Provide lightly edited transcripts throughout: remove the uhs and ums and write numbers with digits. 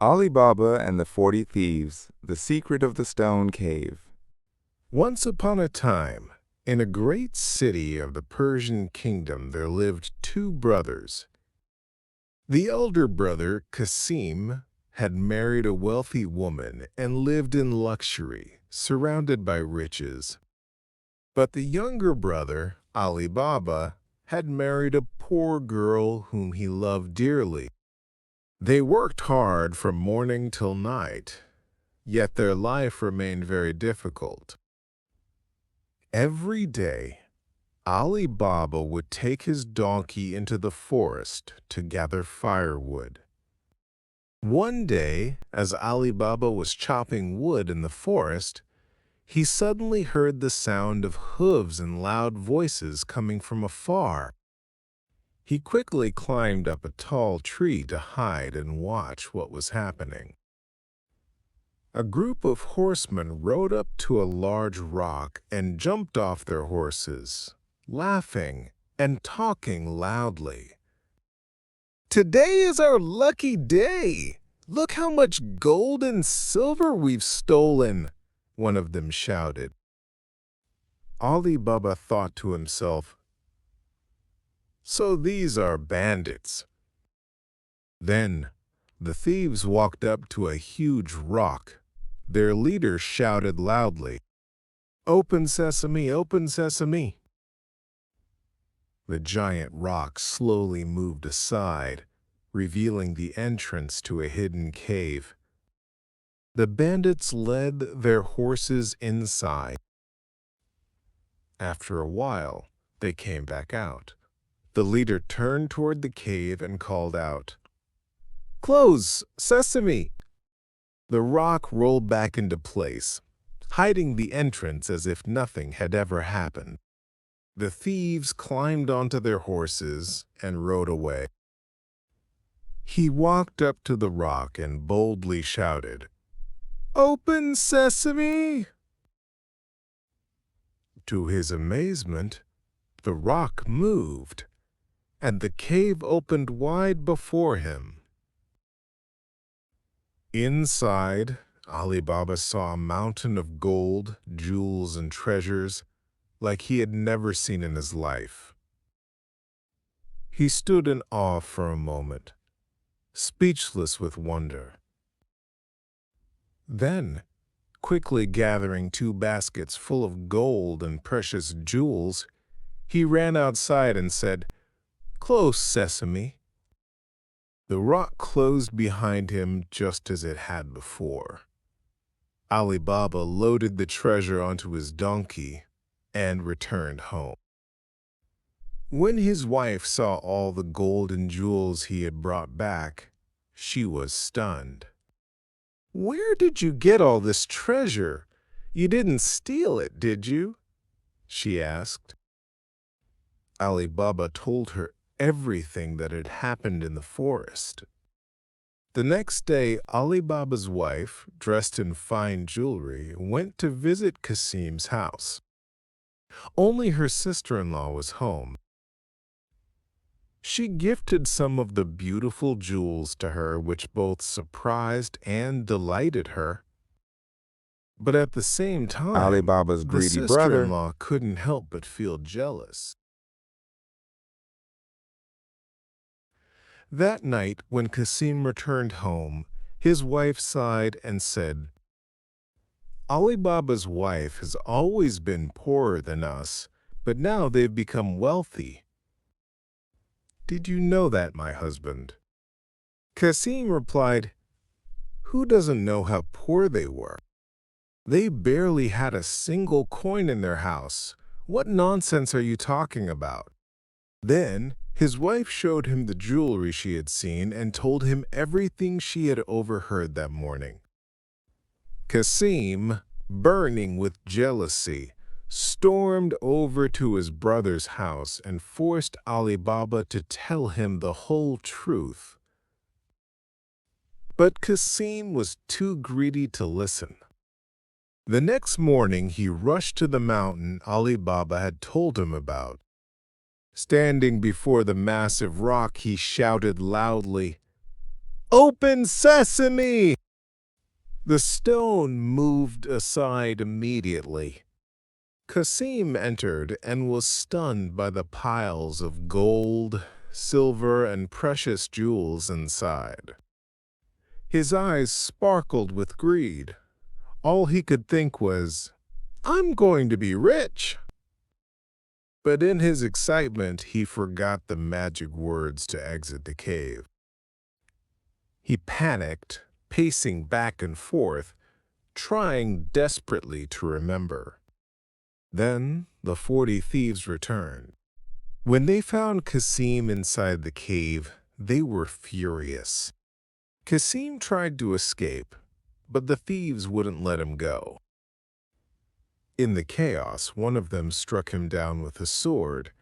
Ali Baba and the 40 Thieves, The Secret of the Stone Cave. Once upon a time, in a great city of the Persian kingdom, there lived two brothers. The elder brother, Qasim, had married a wealthy woman and lived in luxury, surrounded by riches. But the younger brother, Ali Baba, had married a poor girl whom he loved dearly. They worked hard from morning till night, yet their life remained very difficult. Every day, Ali Baba would take his donkey into the forest to gather firewood. One day, as Ali Baba was chopping wood in the forest, he suddenly heard the sound of hooves and loud voices coming from afar. He quickly climbed up a tall tree to hide and watch what was happening. A group of horsemen rode up to a large rock and jumped off their horses, laughing and talking loudly. "Today is our lucky day! Look how much gold and silver we've stolen!" one of them shouted. Ali Baba thought to himself, "So these are bandits." Then the thieves walked up to a huge rock. Their leader shouted loudly, "Open sesame, open sesame!" The giant rock slowly moved aside, revealing the entrance to a hidden cave. The bandits led their horses inside. After a while, they came back out. The leader turned toward the cave and called out, "Close, sesame!" The rock rolled back into place, hiding the entrance as if nothing had ever happened. The thieves climbed onto their horses and rode away. He walked up to the rock and boldly shouted, "Open sesame!" To his amazement, the rock moved, and the cave opened wide before him. Inside, Ali Baba saw a mountain of gold, jewels, and treasures like he had never seen in his life. He stood in awe for a moment, speechless with wonder. Then, quickly gathering 2 baskets full of gold and precious jewels, he ran outside and said, "Close, sesame." The rock closed behind him just as it had before. Ali Baba loaded the treasure onto his donkey and returned home. When his wife saw all the gold and jewels he had brought back, she was stunned. "Where did you get all this treasure? You didn't steal it, did you?" she asked. Ali Baba told her everything that had happened in the forest. The next day, Ali Baba's wife, dressed in fine jewelry, went to visit Qasim's house. Only her sister-in-law was home. She gifted some of the beautiful jewels to her, which both surprised and delighted her. But at the same time, Ali Baba's the greedy brother. sister-in-law couldn't help but feel jealous. That night, when Qasim returned home, his wife sighed and said, "Ali Baba's wife has always been poorer than us, but now they've become wealthy." "Did you know that, my husband?" Qasim replied, "Who doesn't know how poor they were? They barely had a single coin in their house. What nonsense are you talking about?" Then his wife showed him the jewelry she had seen and told him everything she had overheard that morning. Qasim, burning with jealousy, stormed over to his brother's house and forced Ali Baba to tell him the whole truth. But Qasim was too greedy to listen. The next morning he rushed to the mountain Ali Baba had told him about. Standing before the massive rock, he shouted loudly, "Open sesame!" The stone moved aside immediately. Kasim entered and was stunned by the piles of gold, silver, and precious jewels inside. His eyes sparkled with greed. All he could think was, "I'm going to be rich." But in his excitement, he forgot the magic words to exit the cave. He panicked, pacing back and forth, trying desperately to remember. Then the 40 thieves returned. When they found Kasim inside the cave, they were furious. Kasim tried to escape, but the thieves wouldn't let him go. In the chaos, one of them struck him down with a sword,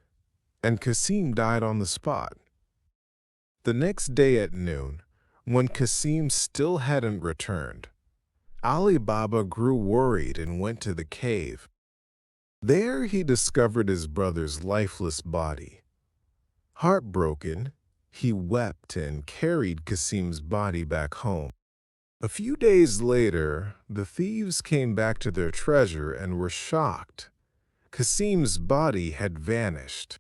and Kasim died on the spot. The next day at noon, when Kasim still hadn't returned, Ali Baba grew worried and went to the cave. There he discovered his brother's lifeless body. Heartbroken, he wept and carried Kasim's body back home. A few days later, the thieves came back to their treasure and were shocked. Kasim's body had vanished.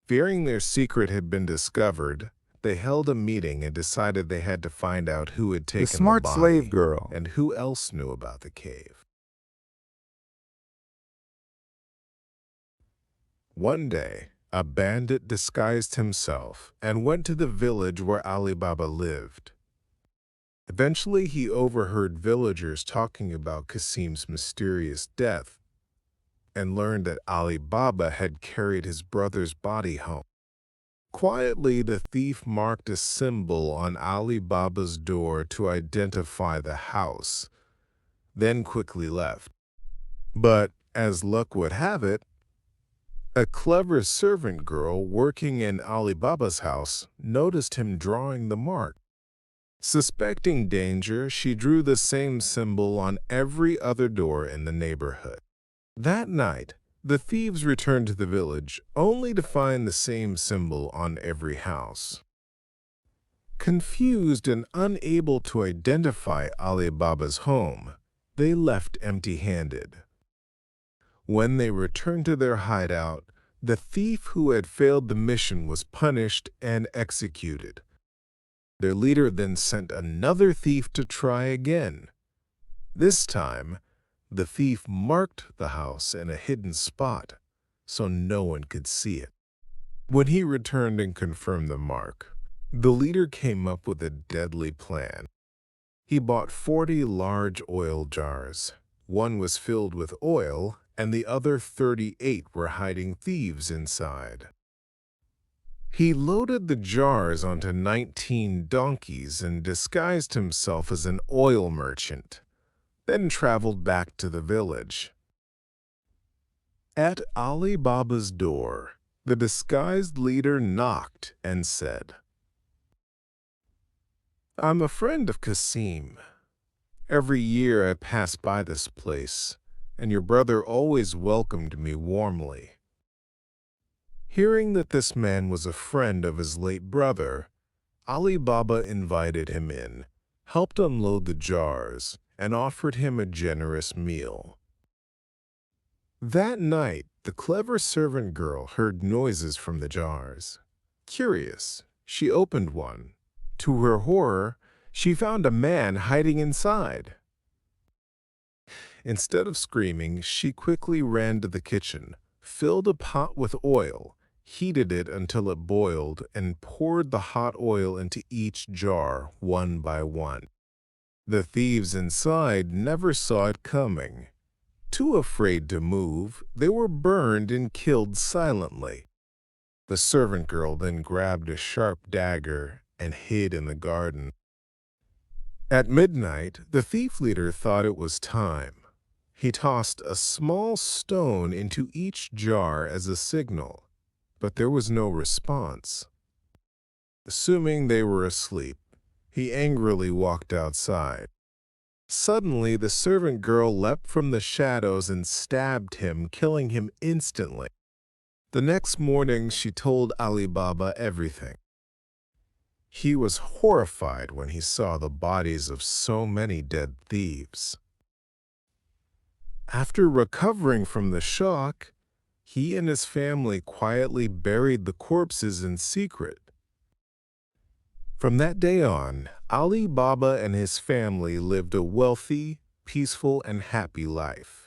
Fearing their secret had been discovered, they held a meeting and decided they had to find out who had taken The smart body slave girl. and who else knew about the cave. One day, a bandit disguised himself and went to the village where Ali Baba lived. Eventually, he overheard villagers talking about Kasim's mysterious death and learned that Ali Baba had carried his brother's body home. Quietly, the thief marked a symbol on Ali Baba's door to identify the house, then quickly left. But, as luck would have it, a clever servant girl working in Ali Baba's house noticed him drawing the mark. Suspecting danger, she drew the same symbol on every other door in the neighborhood. That night, the thieves returned to the village, only to find the same symbol on every house. Confused and unable to identify Ali Baba's home, they left empty-handed. When they returned to their hideout, the thief who had failed the mission was punished and executed. Their leader then sent another thief to try again. This time, the thief marked the house in a hidden spot so no one could see it. When he returned and confirmed the mark, the leader came up with a deadly plan. He bought 40 large oil jars. One was filled with oil, and the other 38 were hiding thieves inside. He loaded the jars onto 19 donkeys and disguised himself as an oil merchant, then traveled back to the village. At Ali Baba's door, the disguised leader knocked and said, "I'm a friend of Kasim. Every year I pass by this place, and your brother always welcomed me warmly." Hearing that this man was a friend of his late brother, Ali Baba invited him in, helped unload the jars, and offered him a generous meal. That night, the clever servant girl heard noises from the jars. Curious, she opened one. To her horror, she found a man hiding inside. Instead of screaming, she quickly ran to the kitchen, filled a pot with oil, heated it until it boiled, and poured the hot oil into each jar one by one. The thieves inside never saw it coming. Too afraid to move, they were burned and killed silently. The servant girl then grabbed a sharp dagger and hid in the garden. At midnight, the thief leader thought it was time. He tossed a small stone into each jar as a signal, but there was no response. Assuming they were asleep, he angrily walked outside. Suddenly, the servant girl leapt from the shadows and stabbed him, killing him instantly. The next morning, she told Ali Baba everything. He was horrified when he saw the bodies of so many dead thieves. After recovering from the shock, he and his family quietly buried the corpses in secret. From that day on, Ali Baba and his family lived a wealthy, peaceful, and happy life.